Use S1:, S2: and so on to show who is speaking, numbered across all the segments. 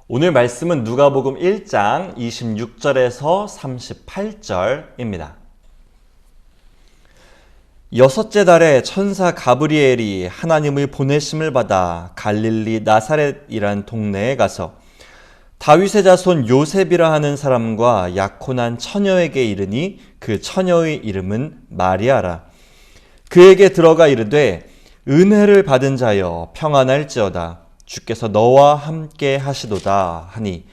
S1: 오늘 말씀은 누가복음 1장 26절에서 38절입니다. 여섯째 달에 천사 가브리엘이 하나님의 보내심을 받아 갈릴리 나사렛이란 동네에 가서 다윗의 자손 요셉이라 하는 사람과 약혼한 처녀에게 이르니 그 처녀의 이름은 마리아라. 그에게 들어가 이르되 은혜를 받은 자여 평안할지어다. 주께서 너와 함께 하시도다 하니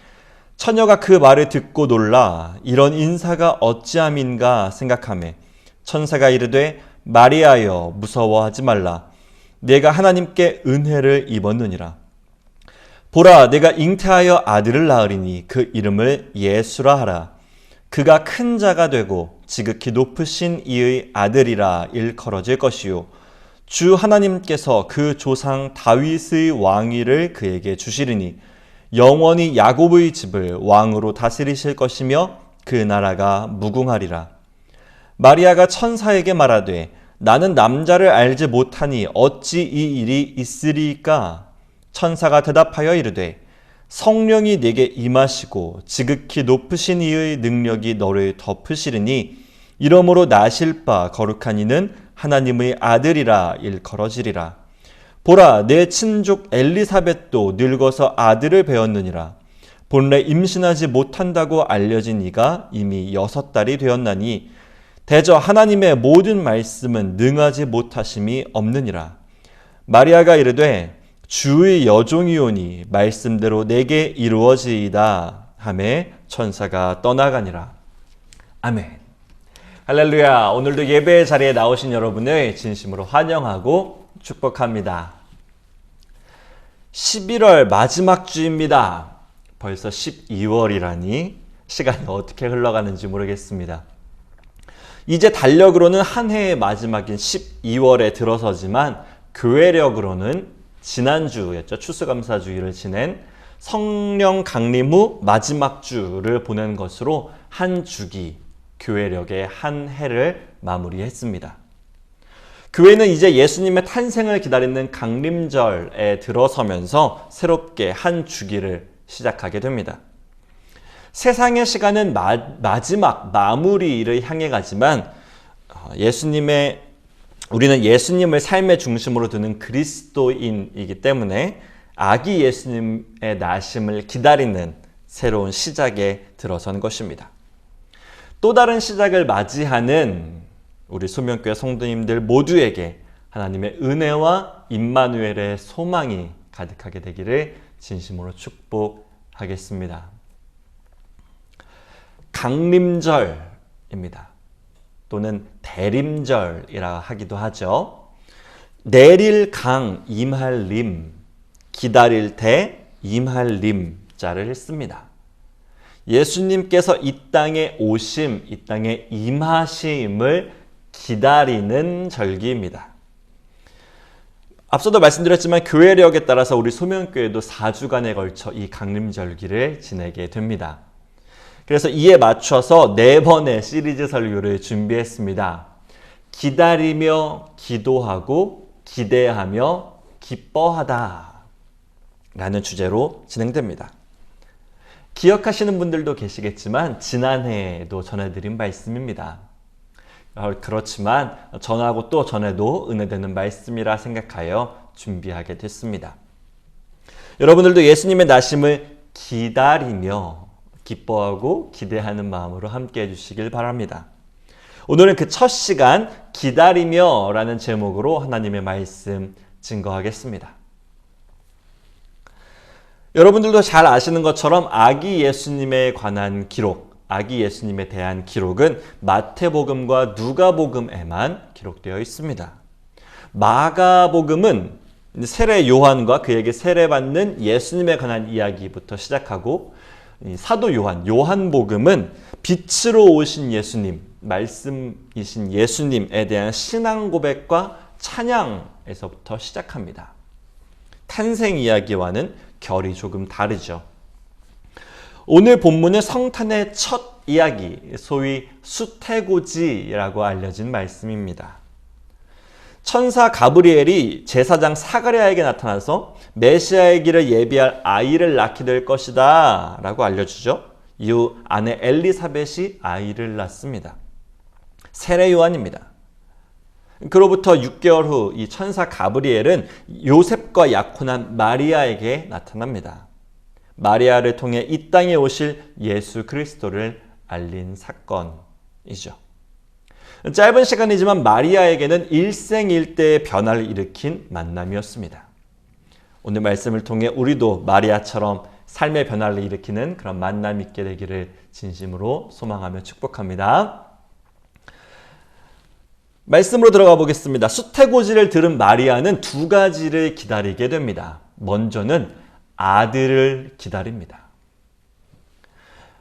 S1: 처녀가 그 말을 듣고 놀라 이런 인사가 어찌함인가 생각하매 천사가 이르되 마리아여 무서워하지 말라. 내가 하나님께 은혜를 입었느니라. 보라 내가 잉태하여 아들을 낳으리니 그 이름을 예수라 하라. 그가 큰 자가 되고 지극히 높으신 이의 아들이라 일컬어질 것이요 주 하나님께서 그 조상 다윗의 왕위를 그에게 주시리니 영원히 야곱의 집을 왕으로 다스리실 것이며 그 나라가 무궁하리라. 마리아가 천사에게 말하되 나는 남자를 알지 못하니 어찌 이 일이 있으리까? 천사가 대답하여 이르되 성령이 내게 임하시고 지극히 높으신 이의 능력이 너를 덮으시리니 이러므로 나실 바 거룩한 이는 하나님의 아들이라 일컬어지리라. 보라 내 친족 엘리사벳도 늙어서 아들을 배었느니라. 본래 임신하지 못한다고 알려진 이가 이미 6달이 되었나니 대저 하나님의 모든 말씀은 능하지 못하심이 없느니라. 마리아가 이르되 주의 여종이오니 말씀대로 내게 이루어지이다 하매 천사가 떠나가니라. 아멘. 할렐루야. 오늘도 예배 자리에 나오신 여러분을 진심으로 환영하고 축복합니다. 11월 마지막 주입니다. 벌써 12월이라니 시간이 어떻게 흘러가는지 모르겠습니다. 이제 달력으로는 한 해의 마지막인 12월에 들어서지만 교회력으로는 지난주였죠. 추수감사주일을 지낸 성령 강림 후 마지막 주를 보낸 것으로 한 주기 교회력의 한 해를 마무리했습니다. 교회는 이제 예수님의 탄생을 기다리는 강림절에 들어서면서 새롭게 한 주기를 시작하게 됩니다. 세상의 시간은 마지막 마무리를 향해 가지만 우리는 예수님을 삶의 중심으로 두는 그리스도인이기 때문에 아기 예수님의 나심을 기다리는 새로운 시작에 들어선 것입니다. 또 다른 시작을 맞이하는 우리 소명교회 성도님들 모두에게 하나님의 은혜와 임마누엘의 소망이 가득하게 되기를 진심으로 축복하겠습니다. 강림절입니다. 또는 대림절이라 하기도 하죠. 내릴 강 임할 림, 기다릴 때 임할 림 자를 했습니다. 예수님께서 이 땅에 오심, 이 땅에 임하심을 기다리는 절기입니다. 앞서도 말씀드렸지만 교회력에 따라서 우리 소명교회도 4주간에 걸쳐 이 강림절기를 지내게 됩니다. 그래서 이에 맞춰서 4번의 시리즈 설교를 준비했습니다. 기다리며 기도하고 기대하며 기뻐하다 라는 주제로 진행됩니다. 기억하시는 분들도 계시겠지만 지난해에도 전해드린 말씀입니다. 그렇지만 전하고 또 전해도 은혜되는 말씀이라 생각하여 준비하게 됐습니다. 여러분들도 예수님의 나심을 기다리며 기뻐하고 기대하는 마음으로 함께 해주시길 바랍니다. 오늘은 그 첫 시간 기다리며 라는 제목으로 하나님의 말씀 증거하겠습니다. 여러분들도 잘 아시는 것처럼 아기 예수님에 관한 기록, 아기 예수님에 대한 기록은 마태복음과 누가복음에만 기록되어 있습니다. 마가복음은 세례 요한과 그에게 세례받는 예수님에 관한 이야기부터 시작하고 사도 요한복음은 빛으로 오신 예수님, 말씀이신 예수님에 대한 신앙 고백과 찬양에서부터 시작합니다. 탄생 이야기와는 결이 조금 다르죠. 오늘 본문은 성탄의 첫 이야기, 소위 수태고지라고 알려진 말씀입니다. 천사 가브리엘이 제사장 사가랴에게 나타나서 메시아의 길을 예비할 아이를 낳게 될 것이다 라고 알려주죠. 이후 아내 엘리사벳이 아이를 낳습니다. 세례 요한입니다. 그로부터 6개월 후 이 천사 가브리엘은 요셉과 약혼한 마리아에게 나타납니다. 마리아를 통해 이 땅에 오실 예수 그리스도를 알린 사건이죠. 짧은 시간이지만 마리아에게는 일생일대의 변화를 일으킨 만남이었습니다. 오늘 말씀을 통해 우리도 마리아처럼 삶의 변화를 일으키는 그런 만남이 있게 되기를 진심으로 소망하며 축복합니다. 말씀으로 들어가 보겠습니다. 수태고지를 들은 마리아는 두 가지를 기다리게 됩니다. 먼저는 아들을 기다립니다.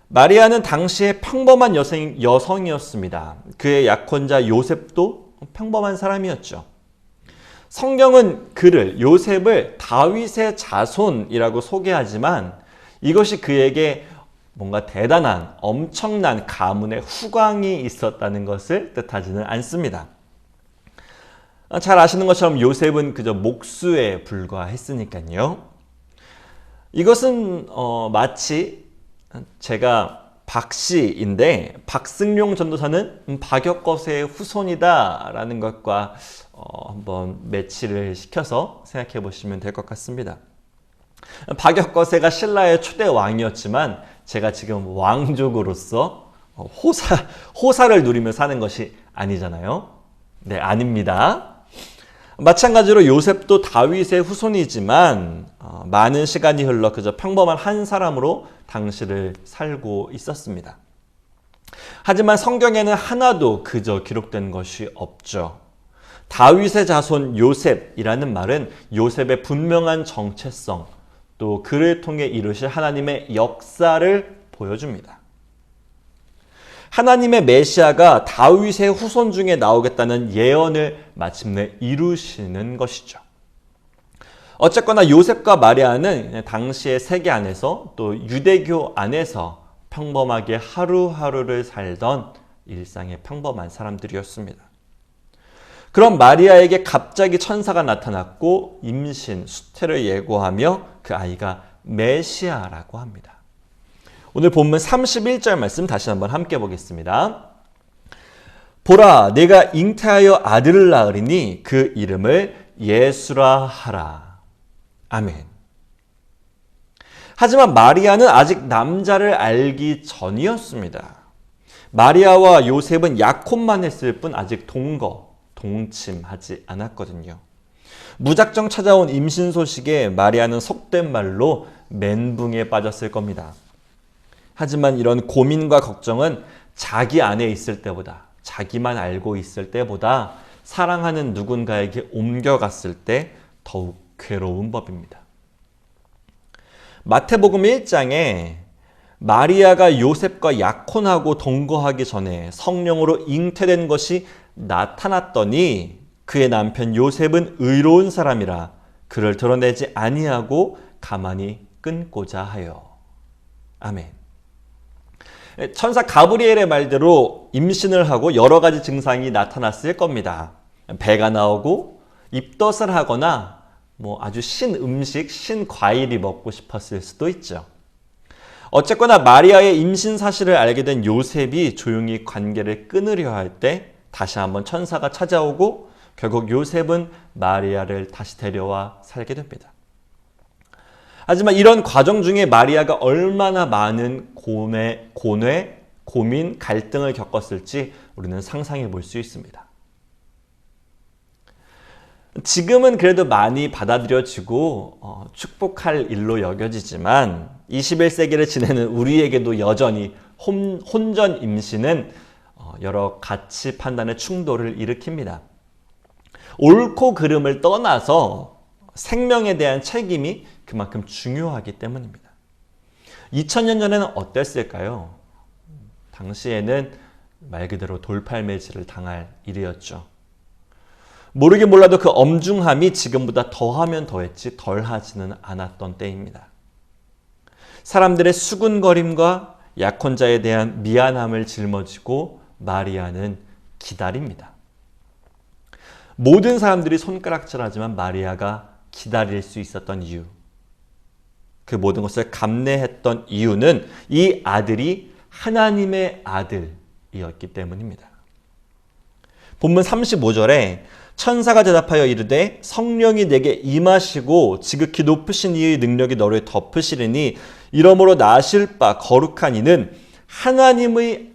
S1: 마리아는 당시에 평범한 여성이었습니다. 그의 약혼자 요셉도 평범한 사람이었죠. 성경은 요셉을 다윗의 자손이라고 소개하지만 이것이 그에게 뭔가 대단한 엄청난 가문의 후광이 있었다는 것을 뜻하지는 않습니다. 잘 아시는 것처럼 요셉은 그저 목수에 불과했으니까요. 이것은 마치 제가 박씨인데 박승용 전도사는 박역거세의 후손이다라는 것과 한번 매치를 시켜서 생각해 보시면 될 것 같습니다. 박역거세가 신라의 초대 왕이었지만 제가 지금 왕족으로서 호사를 누리며 사는 것이 아니잖아요. 네, 아닙니다. 마찬가지로 요셉도 다윗의 후손이지만 많은 시간이 흘러 그저 평범한 한 사람으로 당시를 살고 있었습니다. 하지만 성경에는 하나도 그저 기록된 것이 없죠. 다윗의 자손 요셉이라는 말은 요셉의 분명한 정체성, 또 그를 통해 이루실 하나님의 역사를 보여줍니다. 하나님의 메시아가 다윗의 후손 중에 나오겠다는 예언을 마침내 이루시는 것이죠. 어쨌거나 요셉과 마리아는 당시의 세계 안에서 또 유대교 안에서 평범하게 하루하루를 살던 일상의 평범한 사람들이었습니다. 그런 마리아에게 갑자기 천사가 나타났고 임신, 수태를 예고하며 그 아이가 메시아라고 합니다. 오늘 본문 31절 말씀 다시 한번 함께 보겠습니다. 보라, 내가 잉태하여 아들을 낳으리니 그 이름을 예수라 하라. 아멘. 하지만 마리아는 아직 남자를 알기 전이었습니다. 마리아와 요셉은 약혼만 했을 뿐 아직 동침하지 않았거든요. 무작정 찾아온 임신 소식에 마리아는 속된 말로 멘붕에 빠졌을 겁니다. 하지만 이런 고민과 걱정은 자기 안에 있을 때보다, 자기만 알고 있을 때보다 사랑하는 누군가에게 옮겨갔을 때 더욱 괴로운 법입니다. 마태복음 1장에 마리아가 요셉과 약혼하고 동거하기 전에 성령으로 잉태된 것이 나타났더니 그의 남편 요셉은 의로운 사람이라 그를 드러내지 아니하고 가만히 끊고자 하여. 아멘. 천사 가브리엘의 말대로 임신을 하고 여러 가지 증상이 나타났을 겁니다. 배가 나오고 입덧을 하거나 아주 신음식, 신과일이 먹고 싶었을 수도 있죠. 어쨌거나 마리아의 임신 사실을 알게 된 요셉이 조용히 관계를 끊으려 할 때 다시 한번 천사가 찾아오고 결국 요셉은 마리아를 다시 데려와 살게 됩니다. 하지만 이런 과정 중에 마리아가 얼마나 많은 고민, 갈등을 겪었을지 우리는 상상해 볼 수 있습니다. 지금은 그래도 많이 받아들여지고 축복할 일로 여겨지지만 21세기를 지내는 우리에게도 여전히 혼전 임신은 여러 가치 판단의 충돌을 일으킵니다. 옳고 그름을 떠나서 생명에 대한 책임이 그만큼 중요하기 때문입니다. 2000년 전에는 어땠을까요? 당시에는 말 그대로 돌팔매질을 당할 일이었죠. 모르긴 몰라도 그 엄중함이 지금보다 더하면 더했지 덜하지는 않았던 때입니다. 사람들의 수군거림과 약혼자에 대한 미안함을 짊어지고 마리아는 기다립니다. 모든 사람들이 손가락질하지만 마리아가 기다릴 수 있었던 이유, 그 모든 것을 감내했던 이유는 이 아들이 하나님의 아들이었기 때문입니다. 본문 35절에 천사가 대답하여 이르되 성령이 내게 임하시고 지극히 높으신 이의 능력이 너를 덮으시리니 이러므로 나실 바 거룩한 이는 하나님의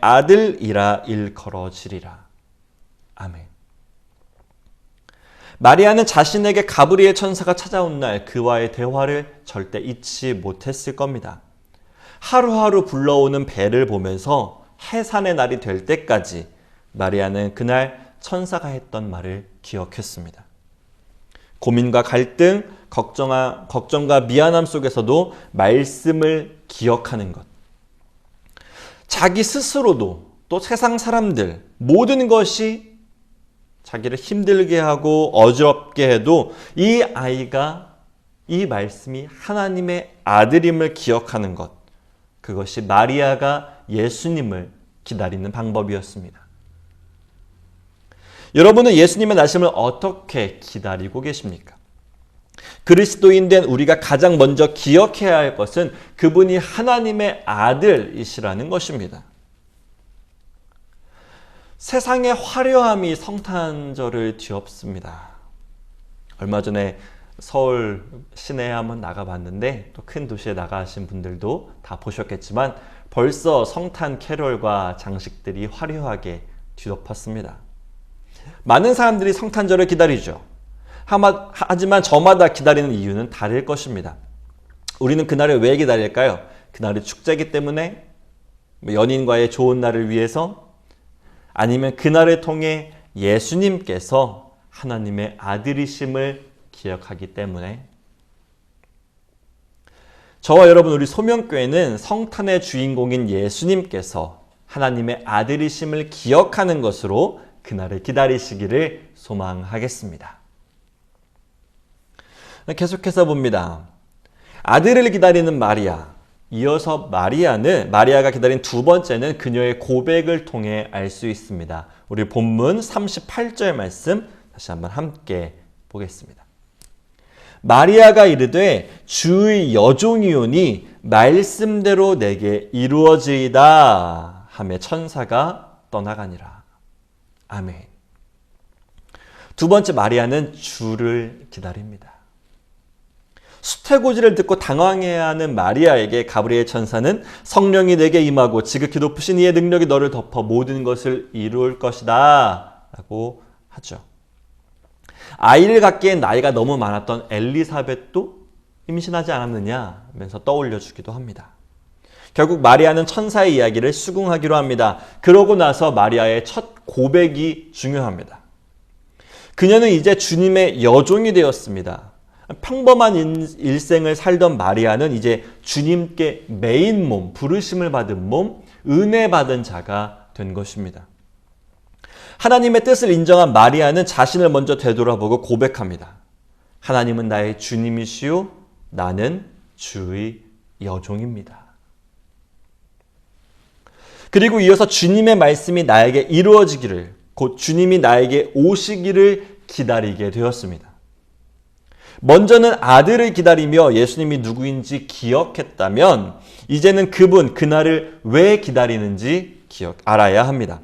S1: 아들이라 일컬어지리라. 아멘. 마리아는 자신에게 가브리엘 천사가 찾아온 날 그와의 대화를 절대 잊지 못했을 겁니다. 하루하루 불러오는 배를 보면서 해산의 날이 될 때까지 마리아는 그날 천사가 했던 말을 기억했습니다. 고민과 갈등, 걱정과 미안함 속에서도 말씀을 기억하는 것. 자기 스스로도 또 세상 사람들 모든 것이 자기를 힘들게 하고 어지럽게 해도 이 아이가 이 말씀이 하나님의 아들임을 기억하는 것. 그것이 마리아가 예수님을 기다리는 방법이었습니다. 여러분은 예수님의 나심을 어떻게 기다리고 계십니까? 그리스도인 된 우리가 가장 먼저 기억해야 할 것은 그분이 하나님의 아들이시라는 것입니다. 세상의 화려함이 성탄절을 뒤엎습니다. 얼마 전에 서울 시내에 한번 나가봤는데 또 큰 도시에 나가신 분들도 다 보셨겠지만 벌써 성탄 캐럴과 장식들이 화려하게 뒤덮었습니다. 많은 사람들이 성탄절을 기다리죠. 하지만 저마다 기다리는 이유는 다를 것입니다. 우리는 그날을 왜 기다릴까요? 그날이 축제이기 때문에, 연인과의 좋은 날을 위해서, 아니면 그날을 통해 예수님께서 하나님의 아들이심을 기억하기 때문에. 저와 여러분, 우리 소명교회는 성탄의 주인공인 예수님께서 하나님의 아들이심을 기억하는 것으로 그날을 기다리시기를 소망하겠습니다. 계속해서 봅니다. 아들을 기다리는 마리아, 이어서 마리아가 기다린 두 번째는 그녀의 고백을 통해 알 수 있습니다. 우리 본문 38절 말씀 다시 한번 함께 보겠습니다. 마리아가 이르되 주의 여종이오니 말씀대로 내게 이루어지이다 하며 천사가 떠나가니라. 아멘. 두 번째, 마리아는 주를 기다립니다. 수태고지를 듣고 당황해하는 마리아에게 가브리엘 천사는 성령이 내게 임하고 지극히 높으신 이의 능력이 너를 덮어 모든 것을 이룰 것이다 라고 하죠. 아이를 갖기엔 나이가 너무 많았던 엘리사벳도 임신하지 않았느냐 하면서 떠올려 주기도 합니다. 결국 마리아는 천사의 이야기를 수긍하기로 합니다. 그러고 나서 마리아의 첫 고백이 중요합니다. 그녀는 이제 주님의 여종이 되었습니다. 평범한 일생을 살던 마리아는 이제 주님께 메인 몸, 부르심을 받은 몸, 은혜 받은 자가 된 것입니다. 하나님의 뜻을 인정한 마리아는 자신을 먼저 되돌아보고 고백합니다. 하나님은 나의 주님이시요 나는 주의 여종입니다. 그리고 이어서 주님의 말씀이 나에게 이루어지기를, 곧 주님이 나에게 오시기를 기다리게 되었습니다. 먼저는 아들을 기다리며 예수님이 누구인지 기억했다면 이제는 그날을 왜 기다리는지 알아야 합니다.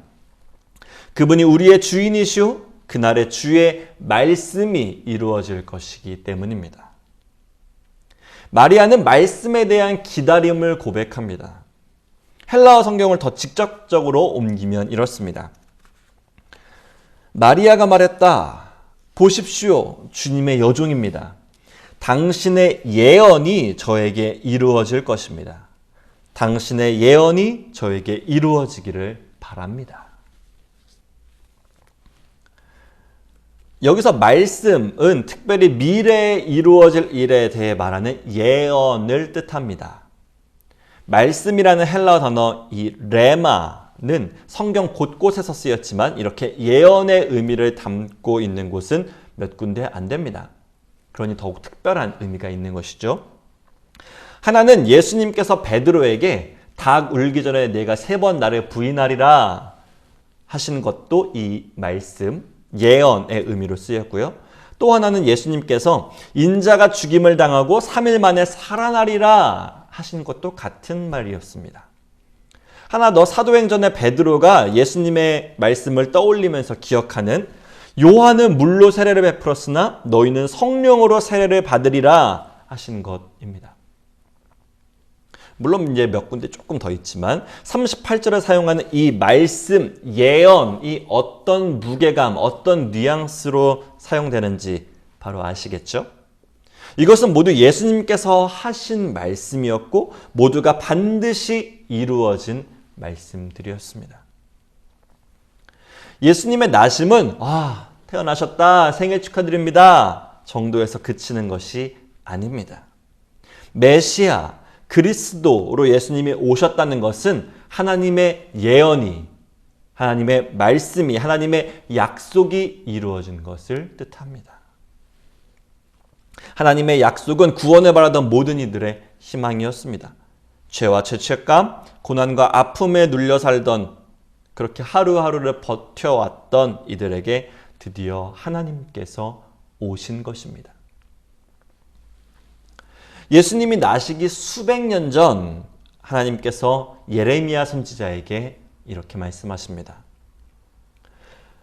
S1: 그분이 우리의 주인이시오 그날의 주의 말씀이 이루어질 것이기 때문입니다. 마리아는 말씀에 대한 기다림을 고백합니다. 헬라어 성경을 더 직접적으로 옮기면 이렇습니다. 마리아가 말했다. 보십시오. 주님의 여종입니다. 당신의 예언이 저에게 이루어질 것입니다. 당신의 예언이 저에게 이루어지기를 바랍니다. 여기서 말씀은 특별히 미래에 이루어질 일에 대해 말하는 예언을 뜻합니다. 말씀이라는 헬라어 단어 이 레마는 성경 곳곳에서 쓰였지만 이렇게 예언의 의미를 담고 있는 곳은 몇 군데 안 됩니다. 그러니 더욱 특별한 의미가 있는 것이죠. 하나는 예수님께서 베드로에게 닭 울기 전에 내가 3번 나를 부인하리라 하신 것도 이 말씀, 예언의 의미로 쓰였고요. 또 하나는 예수님께서 인자가 죽임을 당하고 3일 만에 살아나리라 하신 것도 같은 말이었습니다. 하나 더 사도행전의 베드로가 예수님의 말씀을 떠올리면서 기억하는 요한은 물로 세례를 베풀었으나 너희는 성령으로 세례를 받으리라 하신 것입니다. 물론 이제 몇 군데 조금 더 있지만 38절에 사용하는 이 말씀, 예언이 어떤 무게감, 어떤 뉘앙스로 사용되는지 바로 아시겠죠? 이것은 모두 예수님께서 하신 말씀이었고 모두가 반드시 이루어진 말씀들이었습니다. 예수님의 나심은 태어나셨다, 생일 축하드립니다 정도에서 그치는 것이 아닙니다. 메시아, 그리스도로 예수님이 오셨다는 것은 하나님의 예언이, 하나님의 말씀이, 하나님의 약속이 이루어진 것을 뜻합니다. 하나님의 약속은 구원을 바라던 모든 이들의 희망이었습니다. 죄와 죄책감, 고난과 아픔에 눌려 살던 그렇게 하루하루를 버텨왔던 이들에게 드디어 하나님께서 오신 것입니다. 예수님이 나시기 수백 년 전 하나님께서 예레미야 선지자에게 이렇게 말씀하십니다.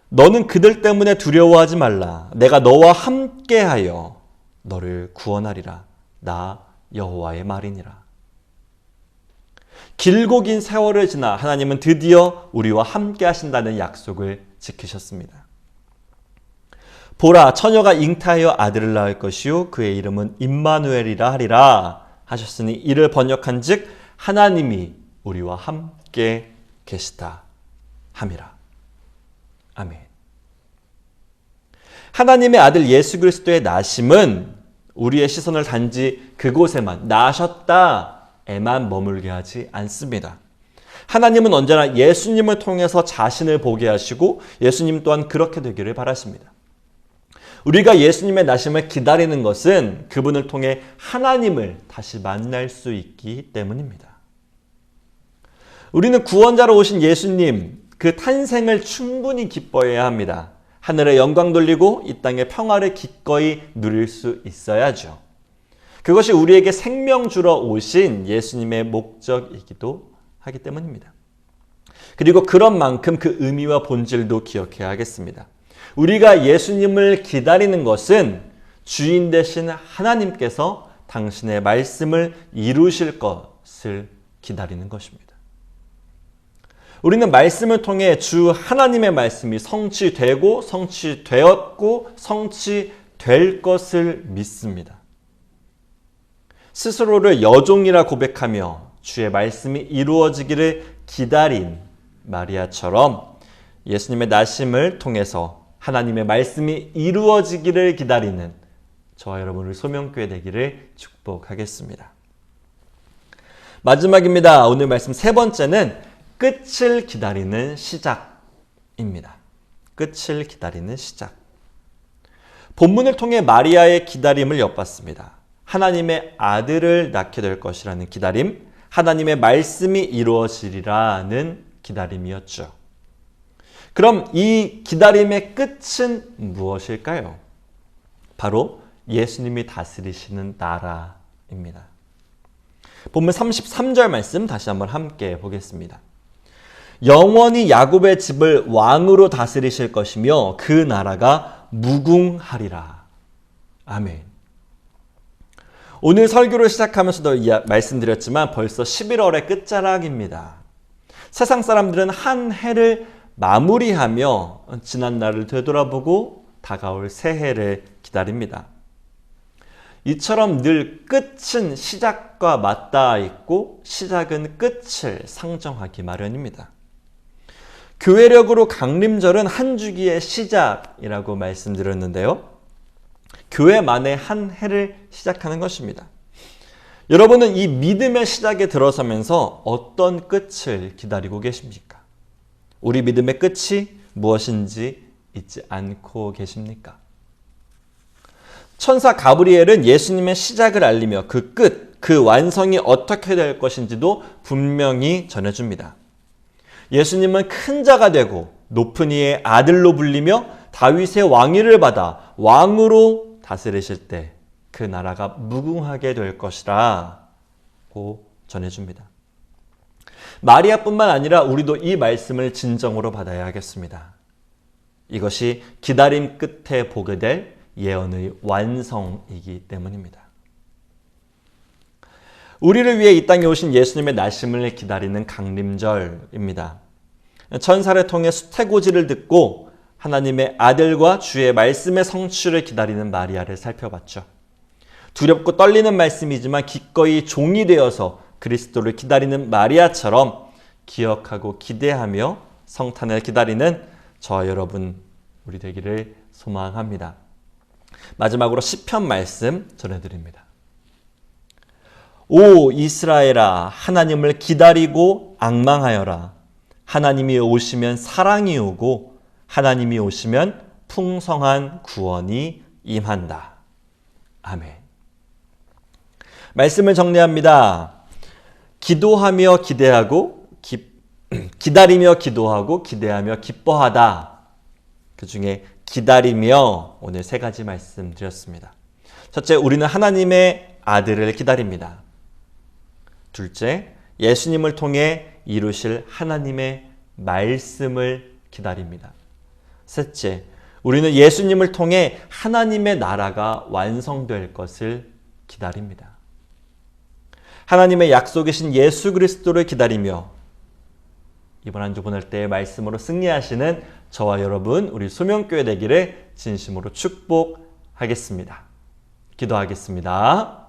S1: 너는 그들 때문에 두려워하지 말라. 내가 너와 함께하여 너를 구원하리라. 나 여호와의 말이니라. 길고 긴 세월을 지나 하나님은 드디어 우리와 함께 하신다는 약속을 지키셨습니다. 보라, 처녀가 잉태하여 아들을 낳을 것이요 그의 이름은 임마누엘이라 하리라 하셨으니 이를 번역한 즉 하나님이 우리와 함께 계시다 함이라. 아멘. 하나님의 아들 예수 그리스도의 나심은 우리의 시선을 단지 그곳에만, 나셨다에만 머물게 하지 않습니다. 하나님은 언제나 예수님을 통해서 자신을 보게 하시고 예수님 또한 그렇게 되기를 바라십니다. 우리가 예수님의 나심을 기다리는 것은 그분을 통해 하나님을 다시 만날 수 있기 때문입니다. 우리는 구원자로 오신 예수님, 그 탄생을 충분히 기뻐해야 합니다. 하늘에 영광 돌리고 이 땅의 평화를 기꺼이 누릴 수 있어야죠. 그것이 우리에게 생명 주러 오신 예수님의 목적이기도 하기 때문입니다. 그리고 그런 만큼 그 의미와 본질도 기억해야 하겠습니다. 우리가 예수님을 기다리는 것은 주인 되신 하나님께서 당신의 말씀을 이루실 것을 기다리는 것입니다. 우리는 말씀을 통해 주 하나님의 말씀이 성취되고 성취되었고 성취될 것을 믿습니다. 스스로를 여종이라 고백하며 주의 말씀이 이루어지기를 기다린 마리아처럼 예수님의 나심을 통해서 하나님의 말씀이 이루어지기를 기다리는 저와 여러분의 소명교회 되기를 축복하겠습니다. 마지막입니다. 오늘 말씀 세 번째는 끝을 기다리는 시작입니다. 끝을 기다리는 시작. 본문을 통해 마리아의 기다림을 엿봤습니다. 하나님의 아들을 낳게 될 것이라는 기다림, 하나님의 말씀이 이루어지리라는 기다림이었죠. 그럼 이 기다림의 끝은 무엇일까요? 바로 예수님이 다스리시는 나라입니다. 본문 33절 말씀 다시 한번 함께 보겠습니다. 영원히 야곱의 집을 왕으로 다스리실 것이며 그 나라가 무궁하리라. 아멘. 오늘 설교를 시작하면서도 말씀드렸지만 벌써 11월의 끝자락입니다. 세상 사람들은 한 해를 마무리하며 지난 날을 되돌아보고 다가올 새해를 기다립니다. 이처럼 늘 끝은 시작과 맞닿아 있고 시작은 끝을 상정하기 마련입니다. 교회력으로 강림절은 한 주기의 시작이라고 말씀드렸는데요. 교회만의 한 해를 시작하는 것입니다. 여러분은 이 믿음의 시작에 들어서면서 어떤 끝을 기다리고 계십니까? 우리 믿음의 끝이 무엇인지 잊지 않고 계십니까? 천사 가브리엘은 예수님의 시작을 알리며 그 끝, 그 완성이 어떻게 될 것인지도 분명히 전해줍니다. 예수님은 큰 자가 되고 높은 이의 아들로 불리며 다윗의 왕위를 받아 왕으로 다스리실 때 그 나라가 무궁하게 될 것이라 고 전해줍니다. 마리아뿐만 아니라 우리도 이 말씀을 진정으로 받아야 하겠습니다. 이것이 기다림 끝에 보게 될 예언의 완성이기 때문입니다. 우리를 위해 이 땅에 오신 예수님의 나심을 기다리는 강림절입니다. 천사를 통해 수태고지를 듣고 하나님의 아들과 주의 말씀의 성취를 기다리는 마리아를 살펴봤죠. 두렵고 떨리는 말씀이지만 기꺼이 종이 되어서 그리스도를 기다리는 마리아처럼 기억하고 기대하며 성탄을 기다리는 저와 여러분 우리 되기를 소망합니다. 마지막으로 시편 말씀 전해드립니다. 오 이스라엘아, 하나님을 기다리고 앙망하여라. 하나님이 오시면 사랑이 오고 하나님이 오시면 풍성한 구원이 임한다. 아멘. 말씀을 정리합니다. 기도하며 기대하고 기다리며 기도하고 기대하며 기뻐하다. 그 중에 기다리며 오늘 세 가지 말씀드렸습니다. 첫째, 우리는 하나님의 아들을 기다립니다. 둘째, 예수님을 통해 이루실 하나님의 말씀을 기다립니다. 셋째, 우리는 예수님을 통해 하나님의 나라가 완성될 것을 기다립니다. 하나님의 약속이신 예수 그리스도를 기다리며 이번 한 주 보낼 때의 말씀으로 승리하시는 저와 여러분 우리 소명교회 되기를 진심으로 축복하겠습니다. 기도하겠습니다.